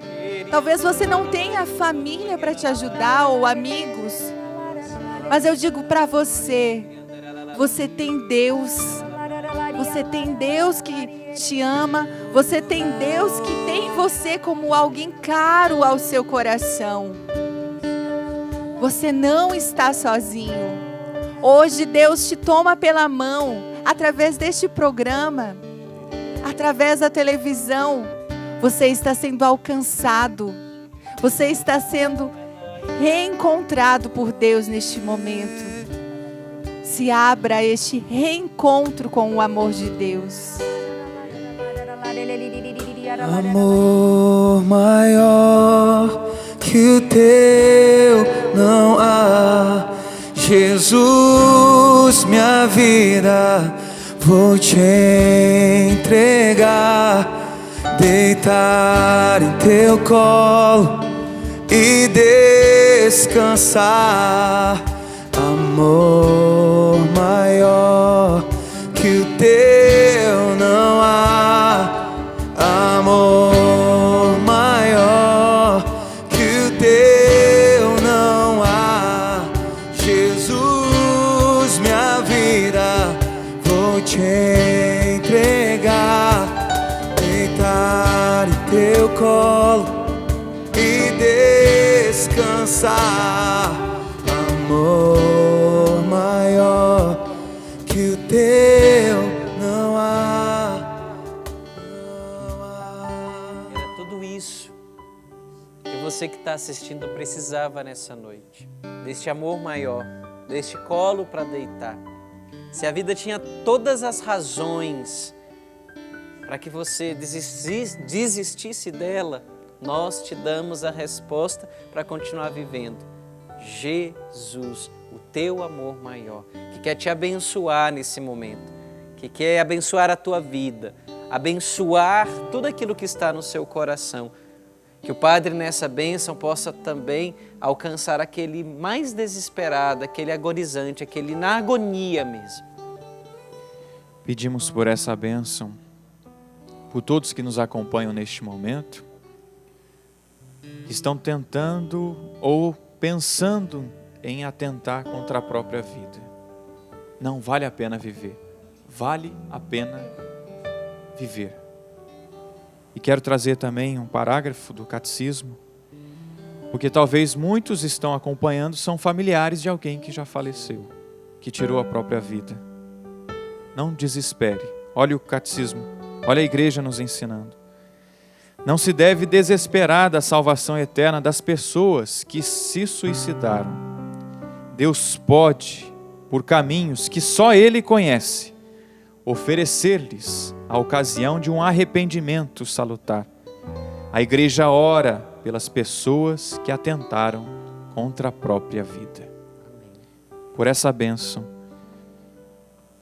Talvez você não tenha família para te ajudar ou amigos. Mas eu digo para você, você tem Deus. Você tem Deus que te ama. Você tem Deus que tem você como alguém caro ao seu coração. Você não está sozinho. Hoje Deus te toma pela mão através deste programa, através da televisão. Você está sendo alcançado. Você está sendo reencontrado por Deus neste momento. Se abra a este reencontro com o amor de Deus. Amor maior que que o teu não há. Jesus, minha vida, vou te entregar, deitar em teu colo e descansar. Amor maior que o teu não há. Amor maior que o teu não há. Jesus, minha vida, vou te entregar, deitar em teu colo e descansar. Amor maior que o teu não há. Era tudo isso que você que está assistindo precisava nessa noite. Deste amor maior, deste colo para deitar. Se a vida tinha todas as razões para que você desistisse dela, nós te damos a resposta para continuar vivendo. Jesus, o teu amor maior, que quer te abençoar nesse momento, que quer abençoar a tua vida, abençoar tudo aquilo que está no seu coração. Que o Padre nessa bênção possa também alcançar aquele mais desesperado, aquele agonizante, aquele na agonia mesmo. Pedimos por essa bênção, por todos que nos acompanham neste momento, que estão tentando ou pensando em atentar contra a própria vida. Não vale a pena viver, vale a pena viver. E quero trazer também um parágrafo do Catecismo, porque talvez muitos estão acompanhando, são familiares de alguém que já faleceu, que tirou a própria vida. Não desespere. Olha o Catecismo, olha a igreja nos ensinando. Não se deve desesperar da salvação eterna das pessoas que se suicidaram. Deus pode, por caminhos que só Ele conhece, oferecer-lhes a ocasião de um arrependimento salutar. A igreja ora pelas pessoas que atentaram contra a própria vida. Por essa bênção,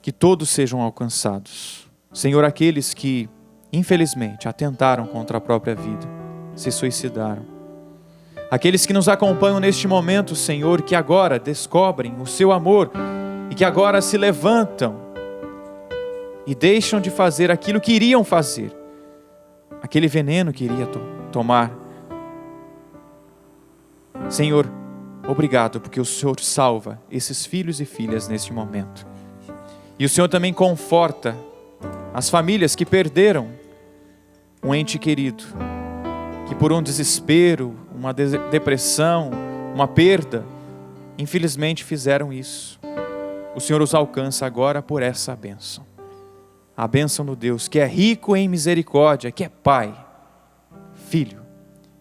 que todos sejam alcançados. Senhor, aqueles que infelizmente atentaram contra a própria vida, se suicidaram. Aqueles que nos acompanham neste momento, Senhor, que agora descobrem o seu amor e que agora se levantam e deixam de fazer aquilo que iriam fazer, aquele veneno que iria tomar. Senhor, obrigado porque o Senhor salva esses filhos e filhas neste momento. E o Senhor também conforta as famílias que perderam um ente querido, que por um desespero, uma depressão, uma perda, infelizmente fizeram isso. O Senhor os alcança agora por essa bênção. A bênção do Deus que é rico em misericórdia, que é Pai, Filho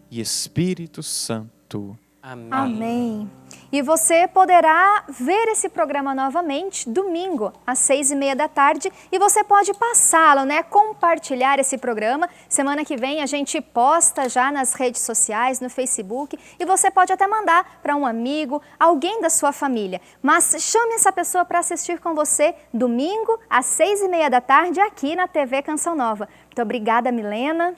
e Espírito Santo. Amém. Amém. E você poderá ver esse programa novamente domingo às 6h30 da tarde e você pode passá-lo, compartilhar esse programa. Semana que vem a gente posta já nas redes sociais, no Facebook, e você pode até mandar para um amigo, alguém da sua família. Mas chame essa pessoa para assistir com você domingo às 6h30 da tarde aqui na TV Canção Nova. Muito obrigada, Milena.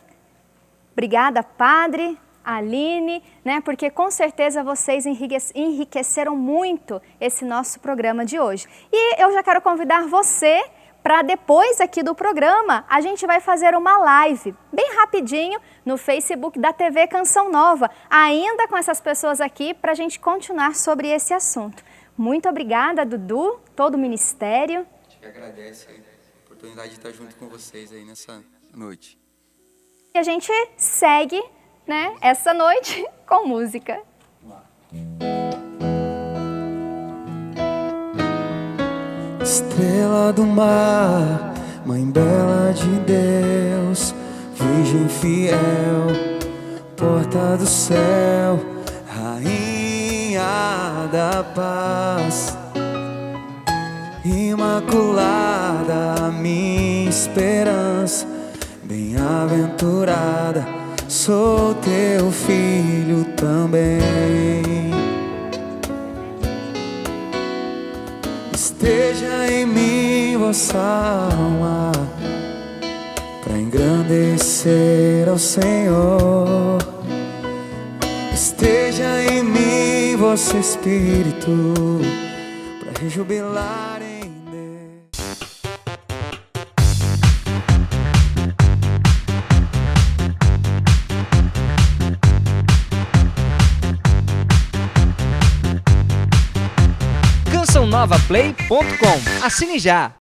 Obrigada, Padre. Aline, porque com certeza vocês enriqueceram muito esse nosso programa de hoje. E eu já quero convidar você para depois aqui do programa, a gente vai fazer uma live bem rapidinho no Facebook da TV Canção Nova, ainda com essas pessoas aqui, para a gente continuar sobre esse assunto. Muito obrigada, Dudu, todo o ministério. A gente agradece a oportunidade de estar junto com vocês aí nessa noite. E a gente segue essa noite com música. Estrela do mar, mãe bela de Deus, virgem fiel, porta do céu, rainha da paz, imaculada, minha esperança, bem-aventurada, sou teu filho também. Esteja em mim vossa alma, pra engrandecer ao Senhor. Esteja em mim vosso espírito, pra rejubilar em Deus. CançãoNovaPlay.com. Assine já!